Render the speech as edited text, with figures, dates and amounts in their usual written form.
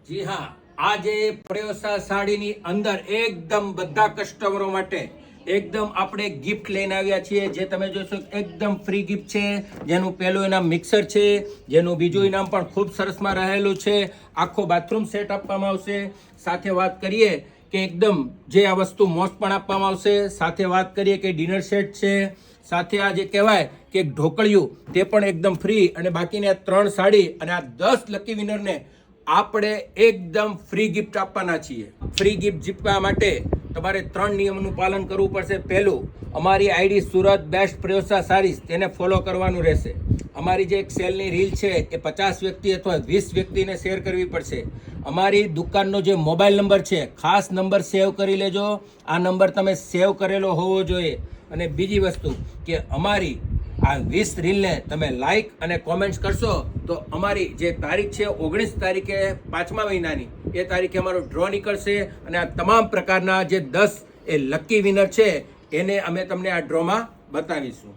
જી હા, આજે પ્રયોસા સાડીની અંદર એકદમ બધા કસ્ટમરો માટે એકદમ આપણે ગિફ્ટ લઈને આવ્યા છીએ, જે તમે જોશો એકદમ ફ્રી ગિફ્ટ છે. જેનું પહેલું ઇનામ મિક્સર છે, જેનું બીજું ઇનામ પણ ખૂબ સરસમાં રહેલું છે. આખો બાથરૂમ સેટ આપવામાં આવશે. સાથે વાત કરીએ કે એકદમ જે આ વસ્તુ મોસ્ટ પણ આપવામાં આવશે. સાથે વાત કરીએ કે ડિનર સેટ છે. સાથે આ જે કહેવાય કે ઢોકળિયું તે પણ એકદમ ફ્રી, અને બાકીની આ 3 સાડી અને આ 10 લકી વિનરને આપણે એકદમ ફ્રી ગિફ્ટ આપવાના છીએ. ફ્રી ગિફ્ટ જીતવા માટે તમારે 3 નિયમોનું પાલન કરવું પડશે. પહેલું, અમારી આઈડી સુરત બેસ્ટ પ્રયોસા સારીસ, તેને ફોલો કરવાનું રહેશે. અમારી જે એક સેલની રીલ છે એ 50 વ્યક્તિ અથવા 20 વ્યક્તિને શેર કરવી પડશે. અમારી દુકાનનો જે મોબાઈલ નંબર છે, ખાસ નંબર સેવ કરી લેજો. આ નંબર તમે સેવ કરેલો હોવો જોઈએ. અને બીજી વસ્તુ કે અમારી આ 20 રીલને તમે લાઈક અને કોમેન્ટ્સ કરશો તો અમારી જે તારીખ છે 19 તારીખે 5મા મહિનાની, એ તારીખે અમારો ડ્રો નીકળશે. અને આ તમામ પ્રકારના જે 10 એ લકી વિનર છે એને અમે તમને આ ડ્રોમાં બતાવીશું.